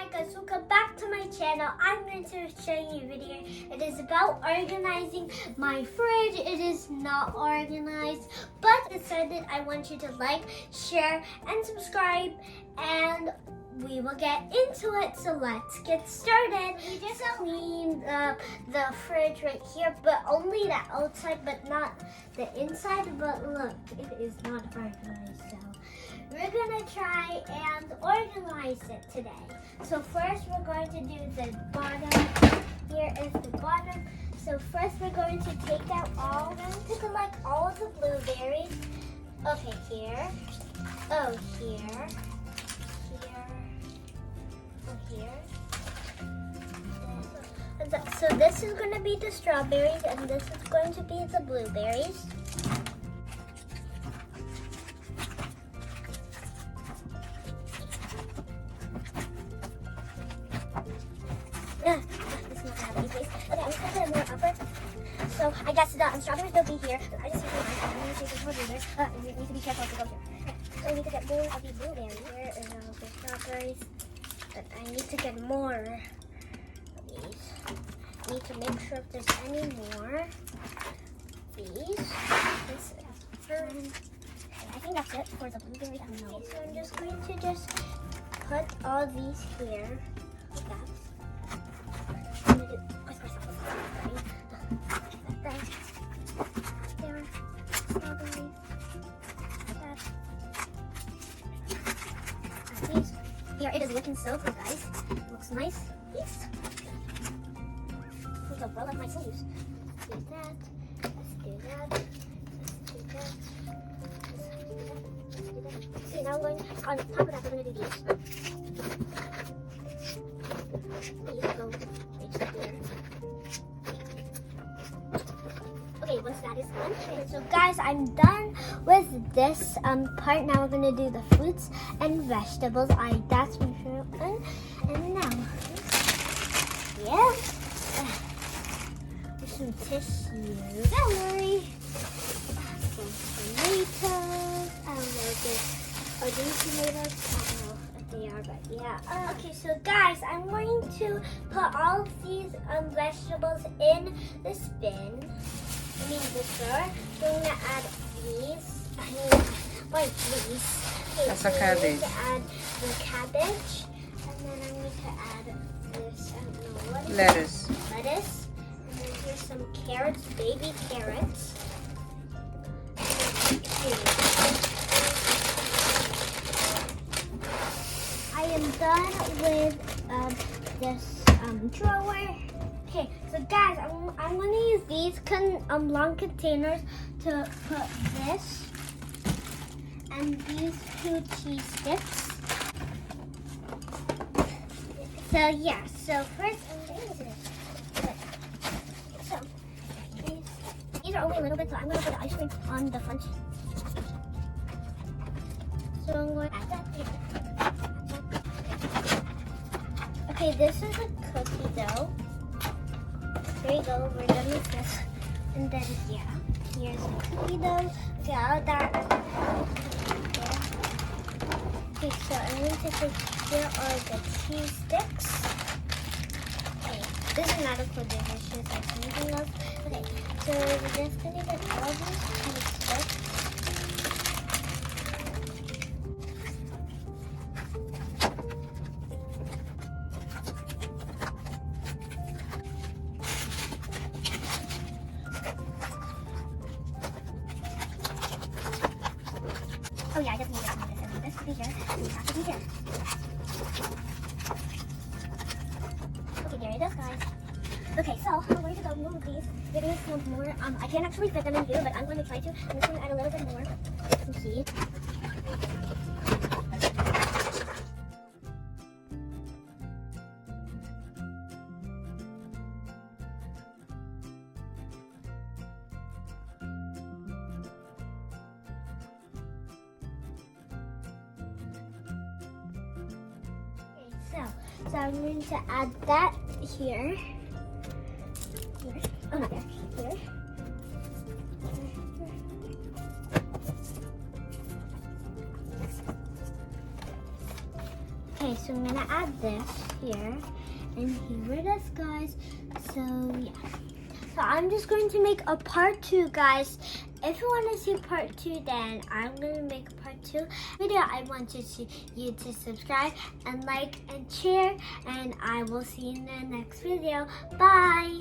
Hi guys, welcome back to my channel. I'm going to show you a video. It is about organizing my fridge. It is not organized, but decided I want you to like, share, and subscribe, and we will get into it. So let's get started. We just cleaned up the fridge right here, but only the outside, but not the inside. But look, it is not organized. So we're gonna try and organize it today. So first we're going to do the bottom. Here is the bottom. So first we're going to take out all, we're going to collect all of the blueberries. Okay, here. Oh, here. Here. Oh, here. So this is going to be the strawberries and this is going to be the blueberries. So I guess the strawberries will be here. I just need to take more blueberries. You need to be careful to go here. So I need to get more of these blueberries. Here is all the strawberries. But I need to get more of these. I need to make sure if there's any more. These. I think that's it for the blueberries. Okay, so I'm just going to put all these here. Like that. Here it is looking so good, guys. It looks nice. Yes. Look how well up my sleeves. Let's do that. Let's do that. Let's do that. Let's do that. See, now I'm going on top of that. We're going to do these. These go right here. Okay, once that is done. Okay, so guys, I'm done with this part. Now we're gonna do the fruits and vegetables. That's my favorite one. And now, yeah, there's some tissue, celery, some tomatoes. I don't know if are these tomatoes? I don't know if they are, but yeah. Okay, so guys, I'm going to put all of these vegetables in the bin. I mean the jar. So I'm gonna add these. These. Okay, That's so a cabbage. I'm going to add the cabbage, and then I'm going to add this. I don't know what. Lettuce. Lettuce. And then here's some carrots, baby carrots. I am done with this drawer. Okay, so guys, I'm going to use these long containers to put this and these 2 cheese sticks. So yeah, so first I'm going to use this. Okay. So these are only a little bit, so I'm going to put the ice cream on the front. So I'm going to add that here. Okay, this is a cookie dough. There you go, we're done with this. And then, yeah, here's the cookie dough. Okay, all that. Okay, so I'm going to take, here are the cheese sticks. Okay, this is not a cool dish, it's just like something else. Okay, so we're just going to get all these cheese sticks. Oh yeah, I just need this. I need this to be here. And that to be here. Okay, there it is, guys. Okay, so I'm going to go move these. There is some more. I can't actually fit them in here, but I'm going to try to. I'm just going to add a little bit more. Some seeds. So I'm going to add that here. Oh, not there. Here. Okay, Okay, so I'm gonna add this here, and here it is, guys. So yeah. So I'm just going to make a part 2, guys. If you want to see part 2, then I'm going to make a part 2 video. I want you to subscribe and like and share, and I will see you in the next video. Bye!